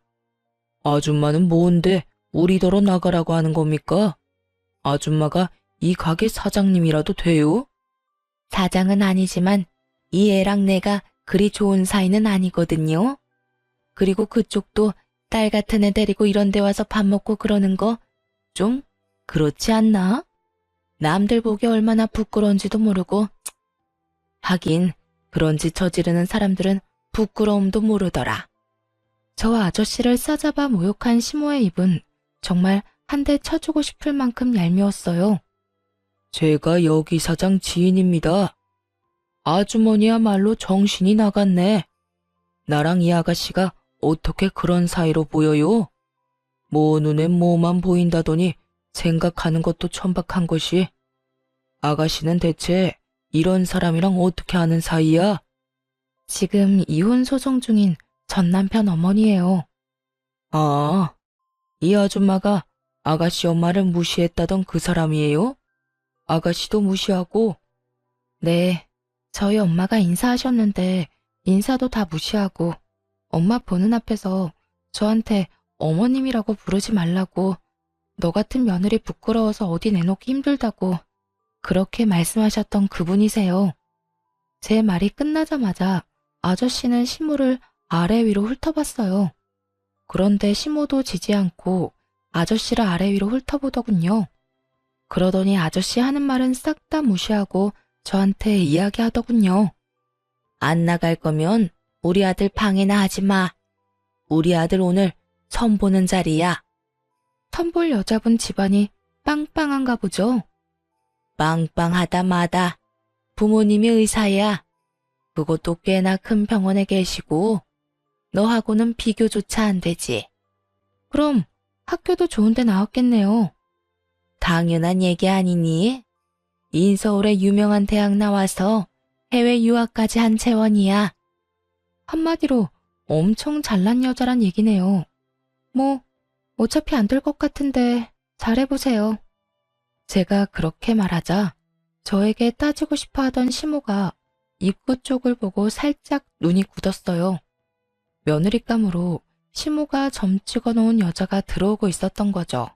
아줌마는 뭔데 우리더러 나가라고 하는 겁니까? 아줌마가 이 가게 사장님이라도 돼요? 사장은 아니지만 이 애랑 내가 그리 좋은 사이는 아니거든요. 그리고 그쪽도 딸 같은 애 데리고 이런 데 와서 밥 먹고 그러는 거 좀 그렇지 않나? 남들 보기 얼마나 부끄러운지도 모르고. 하긴 그런 짓 저지르는 사람들은 부끄러움도 모르더라. 저 아저씨를 싸잡아 모욕한 시모의 입은 정말 한 대 쳐주고 싶을 만큼 얄미웠어요. 제가 여기 사장 지인입니다. 아주머니야말로 정신이 나갔네. 나랑 이 아가씨가 어떻게 그런 사이로 보여요? 뭐 눈에 뭐만 보인다더니 생각하는 것도 천박한 것이. 아가씨는 대체 이런 사람이랑 어떻게 아는 사이야? 지금 이혼 소송 중인 전 남편 어머니예요. 아, 이 아줌마가 아가씨 엄마를 무시했다던 그 사람이에요? 아가씨도 무시하고? 네, 저희 엄마가 인사하셨는데 인사도 다 무시하고 엄마 보는 앞에서 저한테 어머님이라고 부르지 말라고 너 같은 며느리 부끄러워서 어디 내놓기 힘들다고 그렇게 말씀하셨던 그분이세요. 제 말이 끝나자마자 아저씨는 시모를 아래 위로 훑어봤어요. 그런데 시모도 지지 않고 아저씨를 아래 위로 훑어보더군요. 그러더니 아저씨 하는 말은 싹 다 무시하고 저한테 이야기하더군요. 안 나갈 거면 우리 아들 방해나 하지 마. 우리 아들 오늘 선 보는 자리야. 턴볼 여자분 집안이 빵빵한가 보죠. 빵빵하다 마다. 부모님이 의사야. 그것도 꽤나 큰 병원에 계시고 너하고는 비교조차 안 되지. 그럼 학교도 좋은 데 나왔겠네요. 당연한 얘기 아니니? 인서울의 유명한 대학 나와서 해외 유학까지 한 채원이야. 한마디로 엄청 잘난 여자란 얘기네요. 뭐 어차피 안 될 것 같은데 잘해보세요. 제가 그렇게 말하자 저에게 따지고 싶어 하던 시모가 입구 쪽을 보고 살짝 눈이 굳었어요. 며느리감으로 시모가 점 찍어 놓은 여자가 들어오고 있었던 거죠.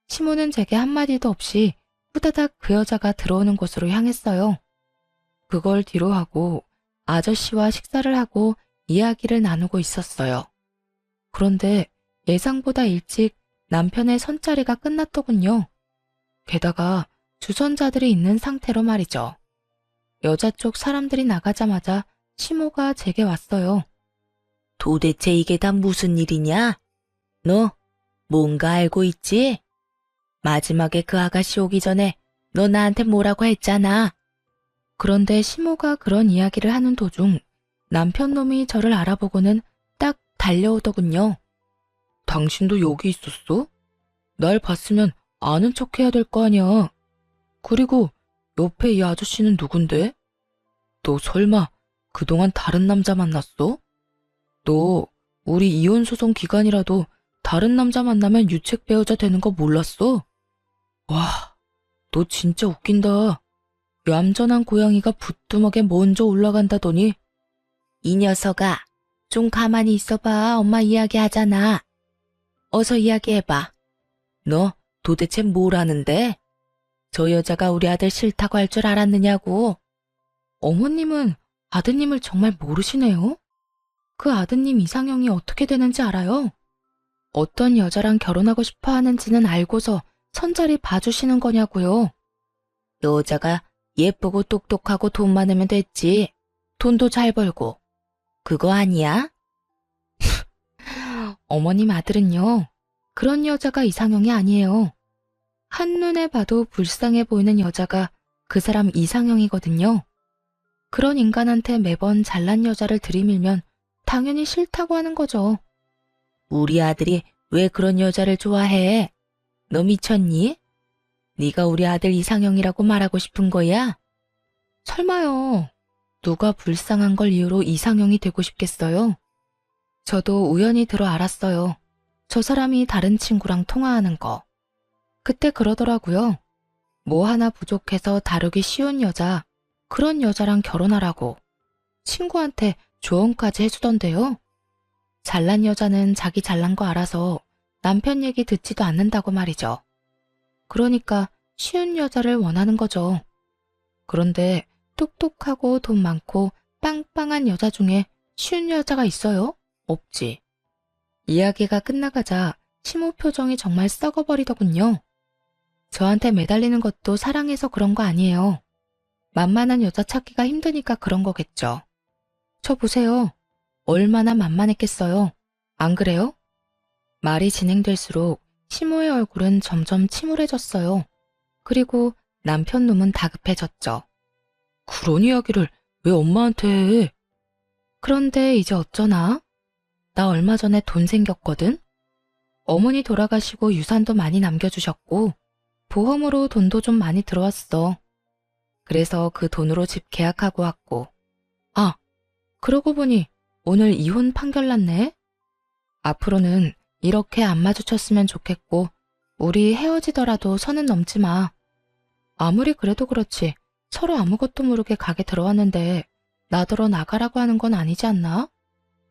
시모는 제게 한마디도 없이 후다닥 그 여자가 들어오는 곳으로 향했어요. 그걸 뒤로 하고 아저씨와 식사를 하고 이야기를 나누고 있었어요. 그런데 예상보다 일찍 남편의 선자리가 끝났더군요. 게다가 주선자들이 있는 상태로 말이죠. 여자 쪽 사람들이 나가자마자 시모가 제게 왔어요. 도대체 이게 다 무슨 일이냐? 너 뭔가 알고 있지? 마지막에 그 아가씨 오기 전에 너 나한테 뭐라고 했잖아. 그런데 시모가 그런 이야기를 하는 도중 남편 놈이 저를 알아보고는 딱 달려오더군요. 당신도 여기 있었어? 날 봤으면 아는 척 해야 될 거 아니야. 그리고 옆에 이 아저씨는 누군데? 너 설마 그동안 다른 남자 만났어? 너 우리 이혼 소송 기간이라도 다른 남자 만나면 유책 배우자 되는 거 몰랐어? 와, 너 진짜 웃긴다. 얌전한 고양이가 부뚜막에 먼저 올라간다더니. 이 녀석아, 좀 가만히 있어봐. 엄마 이야기하잖아. 어서 이야기해봐. 너 도대체 뭘 아는데? 저 여자가 우리 아들 싫다고 할 줄 알았느냐고. 어머님은 아드님을 정말 모르시네요. 그 아드님 이상형이 어떻게 되는지 알아요? 어떤 여자랑 결혼하고 싶어 하는지는 알고서 선자리 봐주시는 거냐고요. 여자가 예쁘고 똑똑하고 돈 많으면 됐지. 돈도 잘 벌고. 그거 아니야? 어머님 아들은요. 그런 여자가 이상형이 아니에요. 한눈에 봐도 불쌍해 보이는 여자가 그 사람 이상형이거든요. 그런 인간한테 매번 잘난 여자를 들이밀면 당연히 싫다고 하는 거죠. 우리 아들이 왜 그런 여자를 좋아해? 너 미쳤니? 네가 우리 아들 이상형이라고 말하고 싶은 거야? 설마요. 누가 불쌍한 걸 이유로 이상형이 되고 싶겠어요? 저도 우연히 들어 알았어요. 저 사람이 다른 친구랑 통화하는 거. 그때 그러더라고요. 뭐 하나 부족해서 다루기 쉬운 여자, 그런 여자랑 결혼하라고. 친구한테 조언까지 해주던데요. 잘난 여자는 자기 잘난 거 알아서 남편 얘기 듣지도 않는다고 말이죠. 그러니까 쉬운 여자를 원하는 거죠. 그런데 똑똑하고 돈 많고 빵빵한 여자 중에 쉬운 여자가 있어요? 없지. 이야기가 끝나가자 시모 표정이 정말 썩어버리더군요. 저한테 매달리는 것도 사랑해서 그런 거 아니에요. 만만한 여자 찾기가 힘드니까 그런 거겠죠. 저 보세요. 얼마나 만만했겠어요. 안 그래요? 말이 진행될수록 시모의 얼굴은 점점 침울해졌어요. 그리고 남편 놈은 다급해졌죠. 그런 이야기를 왜 엄마한테 해? 그런데 이제 어쩌나? 나 얼마 전에 돈 생겼거든? 어머니 돌아가시고 유산도 많이 남겨주셨고 보험으로 돈도 좀 많이 들어왔어. 그래서 그 돈으로 집 계약하고 왔고. 아, 그러고 보니 오늘 이혼 판결 났네? 앞으로는 이렇게 안 마주쳤으면 좋겠고 우리 헤어지더라도 선은 넘지 마. 아무리 그래도 그렇지 서로 아무것도 모르게 가게 들어왔는데 나더러 나가라고 하는 건 아니지 않나?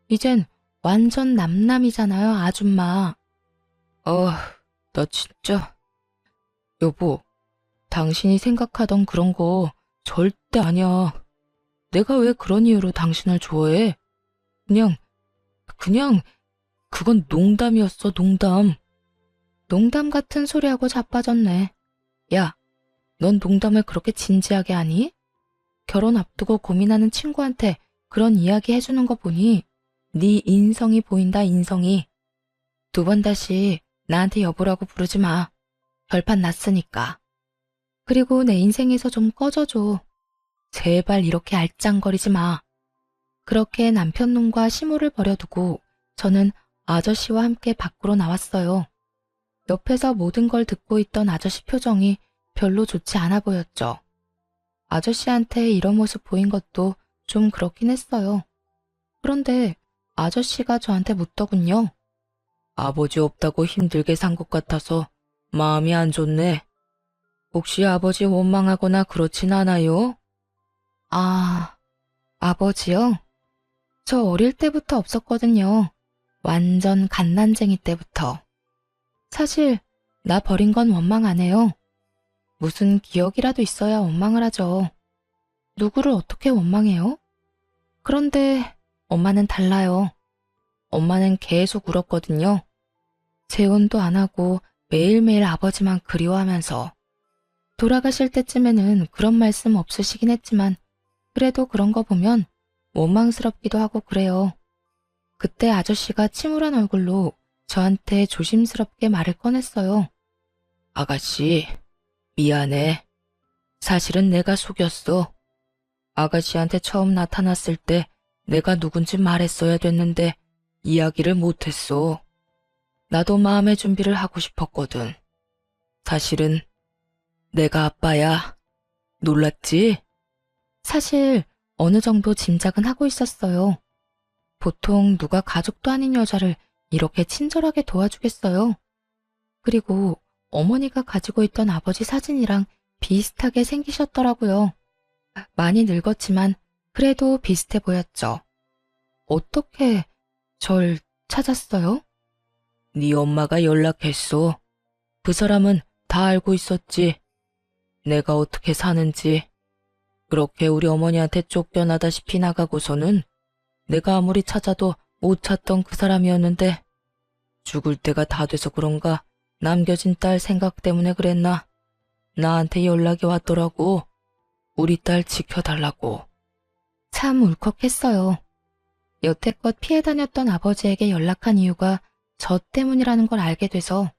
이젠 완전 남남이잖아요, 아줌마. 나 진짜. 여보, 당신이 생각하던 그런 거 절대 아니야. 내가 왜 그런 이유로 당신을 좋아해? 그냥, 그건 농담이었어, 농담. 농담 같은 소리하고 자빠졌네. 야, 넌 농담을 그렇게 진지하게 하니? 결혼 앞두고 고민하는 친구한테 그런 이야기 해주는 거 보니 네 인성이 보인다, 인성이. 두 번 다시 나한테 여보라고 부르지 마. 결판 났으니까. 그리고 내 인생에서 좀 꺼져줘. 제발 이렇게 알짱거리지 마. 그렇게 남편놈과 시모를 버려두고 저는 아저씨와 함께 밖으로 나왔어요. 옆에서 모든 걸 듣고 있던 아저씨 표정이 별로 좋지 않아 보였죠. 아저씨한테 이런 모습 보인 것도 좀 그렇긴 했어요. 그런데 아저씨가 저한테 묻더군요. 아버지 없다고 힘들게 산 것 같아서 마음이 안 좋네. 혹시 아버지 원망하거나 그렇진 않아요? 아, 아버지요? 저 어릴 때부터 없었거든요. 완전 갓난쟁이 때부터. 사실 나 버린 건 원망 안 해요. 무슨 기억이라도 있어야 원망을 하죠. 누구를 어떻게 원망해요? 그런데 엄마는 달라요. 엄마는 계속 울었거든요. 재혼도 안 하고 매일매일 아버지만 그리워하면서. 돌아가실 때쯤에는 그런 말씀 없으시긴 했지만 그래도 그런 거 보면 원망스럽기도 하고 그래요. 그때 아저씨가 침울한 얼굴로 저한테 조심스럽게 말을 꺼냈어요. 아가씨, 미안해. 사실은 내가 속였어. 아가씨한테 처음 나타났을 때 내가 누군지 말했어야 됐는데 이야기를 못했어. 나도 마음의 준비를 하고 싶었거든. 사실은 내가 아빠야. 놀랐지? 사실 어느 정도 짐작은 하고 있었어요. 보통 누가 가족도 아닌 여자를 이렇게 친절하게 도와주겠어요. 그리고 어머니가 가지고 있던 아버지 사진이랑 비슷하게 생기셨더라고요. 많이 늙었지만 그래도 비슷해 보였죠. 어떻게 절 찾았어요? 네 엄마가 연락했어. 그 사람은 다 알고 있었지. 내가 어떻게 사는지. 그렇게 우리 어머니한테 쫓겨나다시피 나가고서는 내가 아무리 찾아도 못 찾던 그 사람이었는데 죽을 때가 다 돼서 그런가 남겨진 딸 생각 때문에 그랬나 나한테 연락이 왔더라고. 우리 딸 지켜달라고. 참 울컥했어요. 여태껏 피해 다녔던 아버지에게 연락한 이유가 저 때문이라는 걸 알게 돼서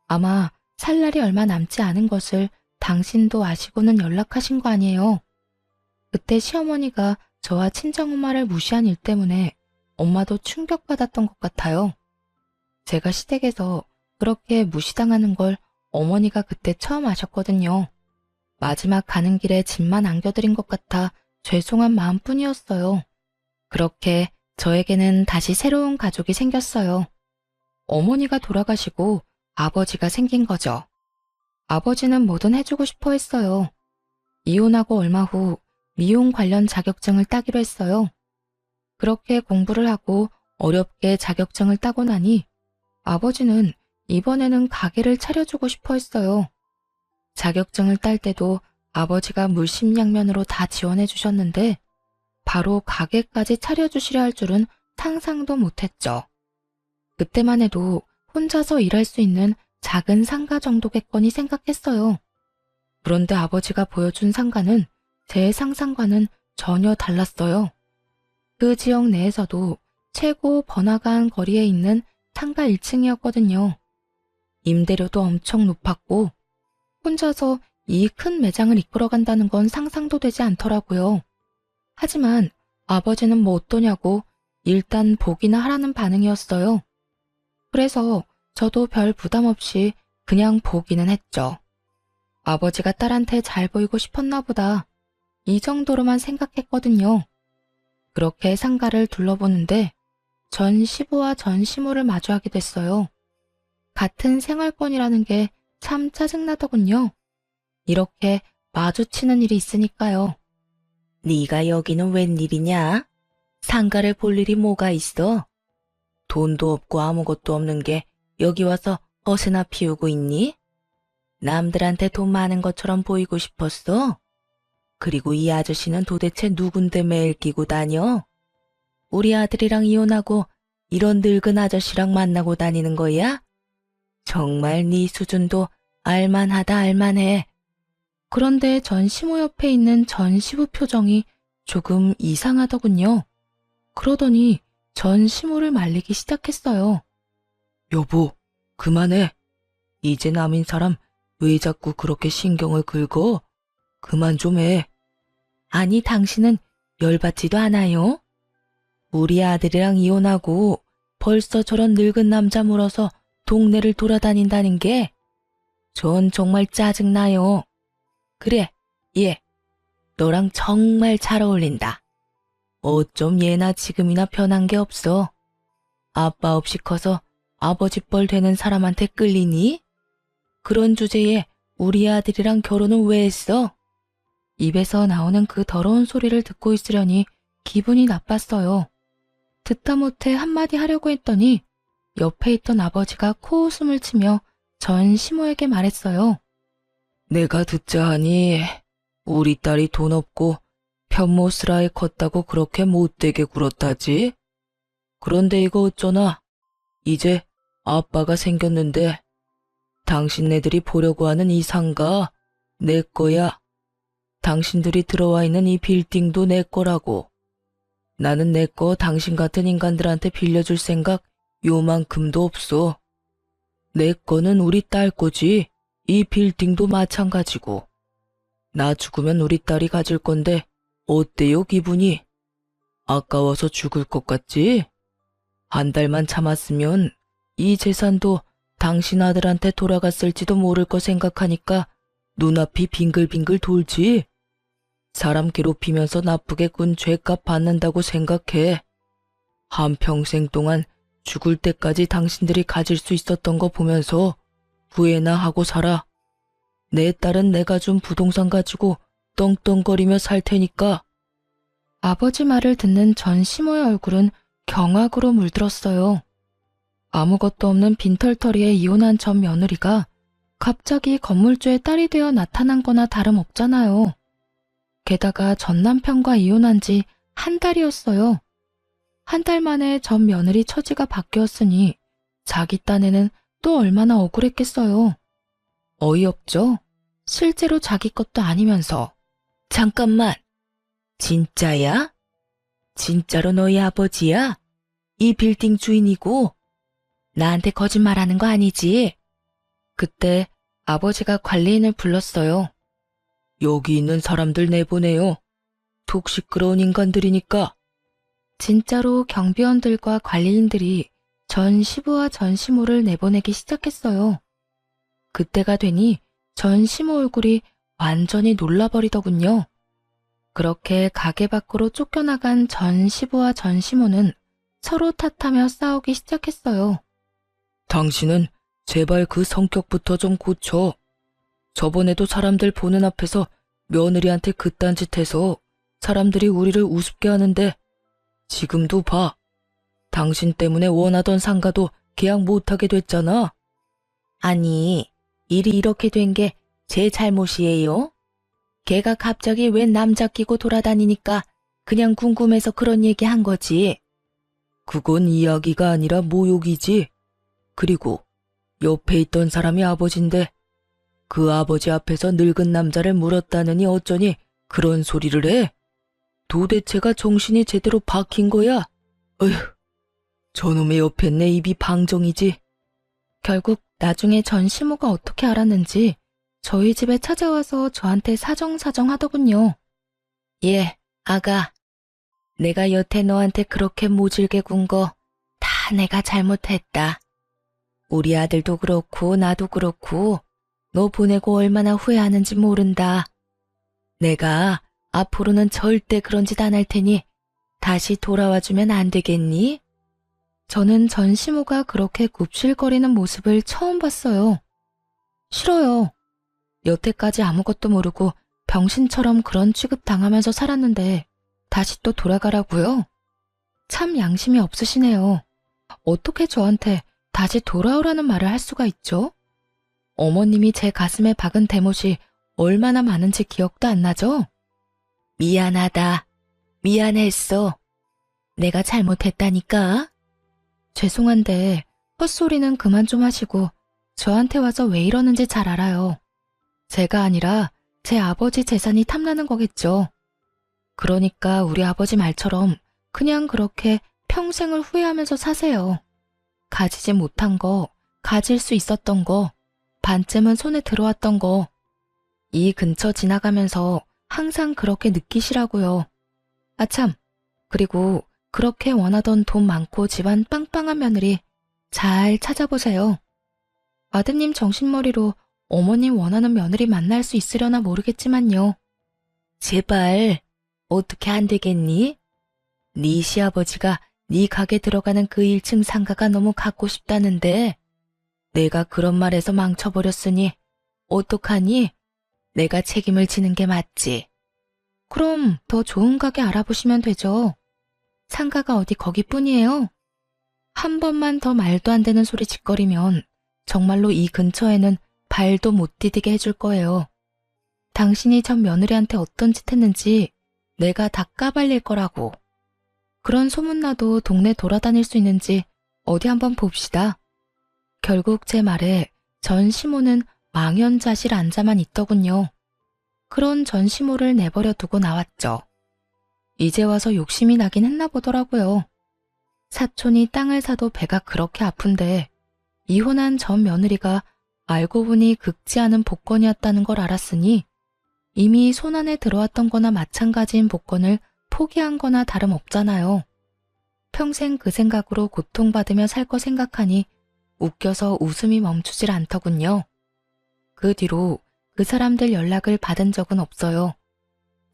아마 살 날이 얼마 남지 않은 것을 당신도 아시고는 연락하신 거 아니에요. 그때 시어머니가 저와 친정엄마를 무시한 일 때문에 엄마도 충격받았던 것 같아요. 제가 시댁에서 그렇게 무시당하는 걸 어머니가 그때 처음 아셨거든요. 마지막 가는 길에 짐만 안겨드린 것 같아 죄송한 마음뿐이었어요. 그렇게 저에게는 다시 새로운 가족이 생겼어요. 어머니가 돌아가시고 아버지가 생긴 거죠. 아버지는 뭐든 해주고 싶어 했어요. 이혼하고 얼마 후 미용 관련 자격증을 따기로 했어요. 그렇게 공부를 하고 어렵게 자격증을 따고 나니 아버지는 이번에는 가게를 차려주고 싶어 했어요. 자격증을 딸 때도 아버지가 물심양면으로 다 지원해 주셨는데 바로 가게까지 차려주시려 할 줄은 상상도 못했죠. 그때만 해도 혼자서 일할 수 있는 작은 상가 정도겠거니 생각했어요. 그런데 아버지가 보여준 상가는 제 상상과는 전혀 달랐어요. 그 지역 내에서도 최고 번화가한 거리에 있는 상가 1층이었거든요. 임대료도 엄청 높았고 혼자서 이 큰 매장을 이끌어간다는 건 상상도 되지 않더라고요. 하지만 아버지는 뭐 어떠냐고 일단 보기나 하라는 반응이었어요. 그래서 저도 별 부담 없이 그냥 보기는 했죠. 아버지가 딸한테 잘 보이고 싶었나 보다. 이 정도로만 생각했거든요. 그렇게 상가를 둘러보는데 전 시부와 전 시모를 마주하게 됐어요. 같은 생활권이라는 게 참 짜증나더군요. 이렇게 마주치는 일이 있으니까요. 네가 여기는 웬일이냐? 상가를 볼 일이 뭐가 있어? 돈도 없고 아무것도 없는 게 여기 와서 허세나 피우고 있니? 남들한테 돈 많은 것처럼 보이고 싶었어? 그리고 이 아저씨는 도대체 누군데 매일 끼고 다녀? 우리 아들이랑 이혼하고 이런 늙은 아저씨랑 만나고 다니는 거야? 정말 네 수준도 알만하다 알만해. 그런데 전 시모 옆에 있는 전 시부 표정이 조금 이상하더군요. 그러더니 전 시모를 말리기 시작했어요. 여보, 그만해. 이제 남인 사람 왜 자꾸 그렇게 신경을 긁어? 그만 좀 해. 아니 당신은 열받지도 않아요? 우리 아들이랑 이혼하고 벌써 저런 늙은 남자 물어서 동네를 돌아다닌다는 게 전 정말 짜증나요. 그래, 얘 너랑 정말 잘 어울린다. 어쩜 얘나 지금이나 변한 게 없어. 아빠 없이 커서 아버지 뻘 되는 사람한테 끌리니? 그런 주제에 우리 아들이랑 결혼은 왜 했어? 입에서 나오는 그 더러운 소리를 듣고 있으려니 기분이 나빴어요. 듣다 못해 한마디 하려고 했더니 옆에 있던 아버지가 코웃음을 치며 전 시모에게 말했어요. 내가 듣자 하니 우리 딸이 돈 없고 편모스라에 컸다고 그렇게 못되게 굴었다지? 그런데 이거 어쩌나? 이제 아빠가 생겼는데 당신네들이 보려고 하는 이 상가 내 거야. 당신들이 들어와 있는 이 빌딩도 내 거라고. 나는 내 거 당신 같은 인간들한테 빌려줄 생각 요만큼도 없어. 내 거는 우리 딸 거지. 이 빌딩도 마찬가지고. 나 죽으면 우리 딸이 가질 건데 어때요 기분이? 아까워서 죽을 것 같지? 한 달만 참았으면 이 재산도 당신 아들한테 돌아갔을지도 모를 거 생각하니까 눈앞이 빙글빙글 돌지. 사람 괴롭히면서 나쁘게 군 죄값 받는다고 생각해. 한평생 동안 죽을 때까지 당신들이 가질 수 있었던 거 보면서 후회나 하고 살아. 내 딸은 내가 준 부동산 가지고 떵떵거리며 살 테니까. 아버지 말을 듣는 전 시모의 얼굴은 경악으로 물들었어요. 아무것도 없는 빈털터리에 이혼한 전 며느리가 갑자기 건물주의 딸이 되어 나타난 거나 다름없잖아요. 게다가 전 남편과 이혼한 지 한 달이었어요. 한 달 만에 전 며느리 처지가 바뀌었으니 자기 딴에는 또 얼마나 억울했겠어요. 어이없죠? 실제로 자기 것도 아니면서. 잠깐만, 진짜야? 진짜로 너희 아버지야? 이 빌딩 주인이고? 나한테 거짓말하는 거 아니지? 그때 아버지가 관리인을 불렀어요. 여기 있는 사람들 내보내요. 톡 시끄러운 인간들이니까. 진짜로 경비원들과 관리인들이 전 시부와 전 시모를 내보내기 시작했어요. 그때가 되니 전 시모 얼굴이 완전히 놀라버리더군요. 그렇게 가게 밖으로 쫓겨나간 전 시부와 전 시모는 서로 탓하며 싸우기 시작했어요. 당신은 제발 그 성격부터 좀 고쳐. 저번에도 사람들 보는 앞에서 며느리한테 그딴 짓 해서 사람들이 우리를 우습게 하는데 지금도 봐. 당신 때문에 원하던 상가도 계약 못하게 됐잖아. 아니, 일이 이렇게 된 게 제 잘못이에요? 걔가 갑자기 웬 남자 끼고 돌아다니니까 그냥 궁금해서 그런 얘기 한 거지. 그건 이야기가 아니라 모욕이지. 그리고 옆에 있던 사람이 아버지인데 그 아버지 앞에서 늙은 남자를 물었다느니 어쩌니 그런 소리를 해? 도대체가 정신이 제대로 박힌 거야? 어휴, 저놈의 옆에 내 입이 방정이지. 결국 나중에 전 시모가 어떻게 알았는지 저희 집에 찾아와서 저한테 사정사정 하더군요. 예, 아가. 내가 여태 너한테 그렇게 모질게 군 거 다 내가 잘못했다. 우리 아들도 그렇고 나도 그렇고 너 보내고 얼마나 후회하는지 모른다. 내가 앞으로는 절대 그런 짓 안 할 테니 다시 돌아와주면 안 되겠니? 저는 전시모가 그렇게 굽실거리는 모습을 처음 봤어요. 싫어요. 여태까지 아무것도 모르고 병신처럼 그런 취급 당하면서 살았는데 다시 또 돌아가라고요? 참 양심이 없으시네요. 어떻게 저한테 다시 돌아오라는 말을 할 수가 있죠? 어머님이 제 가슴에 박은 대못이 얼마나 많은지 기억도 안 나죠? 미안하다. 미안했어. 내가 잘못했다니까. 죄송한데 헛소리는 그만 좀 하시고 저한테 와서 왜 이러는지 잘 알아요. 제가 아니라 제 아버지 재산이 탐나는 거겠죠. 그러니까 우리 아버지 말처럼 그냥 그렇게 평생을 후회하면서 사세요. 가지지 못한 거, 가질 수 있었던 거, 반쯤은 손에 들어왔던 거, 이 근처 지나가면서 항상 그렇게 느끼시라고요. 아참, 그리고 그렇게 원하던 돈 많고 집안 빵빵한 며느리 잘 찾아보세요. 아드님 정신머리로 어머님 원하는 며느리 만날 수 있으려나 모르겠지만요. 제발 어떻게 안 되겠니? 네 시아버지가 네 가게 들어가는 그 1층 상가가 너무 갖고 싶다는데 내가 그런 말에서 망쳐버렸으니 어떡하니? 내가 책임을 지는 게 맞지. 그럼 더 좋은 가게 알아보시면 되죠. 상가가 어디 거기뿐이에요. 한 번만 더 말도 안 되는 소리 짓거리면 정말로 이 근처에는 발도 못 디디게 해줄 거예요. 당신이 전 며느리한테 어떤 짓 했는지 내가 다 까발릴 거라고. 그런 소문나도 동네 돌아다닐 수 있는지 어디 한번 봅시다. 결국 제 말에 전 시모는 망연자실 앉아만 있더군요. 그런 전 시모를 내버려 두고 나왔죠. 이제 와서 욕심이 나긴 했나 보더라고요. 사촌이 땅을 사도 배가 그렇게 아픈데 이혼한 전 며느리가 알고 보니 극지 않은 복권이었다는 걸 알았으니 이미 손안에 들어왔던 거나 마찬가지인 복권을 포기한 거나 다름없잖아요. 평생 그 생각으로 고통받으며 살 거 생각하니 웃겨서 웃음이 멈추질 않더군요. 그 뒤로 그 사람들 연락을 받은 적은 없어요.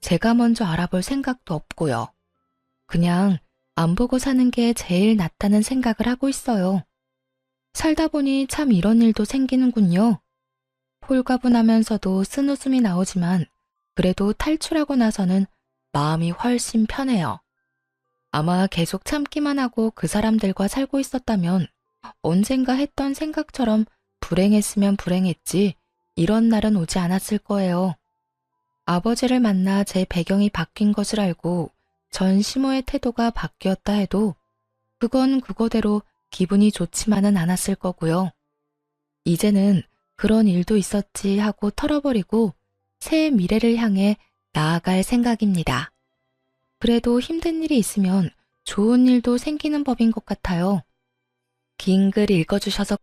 제가 먼저 알아볼 생각도 없고요. 그냥 안 보고 사는 게 제일 낫다는 생각을 하고 있어요. 살다 보니 참 이런 일도 생기는군요. 홀가분하면서도 쓴웃음이 나오지만 그래도 탈출하고 나서는 마음이 훨씬 편해요. 아마 계속 참기만 하고 그 사람들과 살고 있었다면 언젠가 했던 생각처럼 불행했으면 불행했지 이런 날은 오지 않았을 거예요. 아버지를 만나 제 배경이 바뀐 것을 알고 전 시모의 태도가 바뀌었다 해도 그건 그거대로 기분이 좋지만은 않았을 거고요. 이제는 그런 일도 있었지 하고 털어버리고 새 미래를 향해 나아갈 생각입니다. 그래도 힘든 일이 있으면 좋은 일도 생기는 법인 것 같아요. 긴 글 읽어주셔서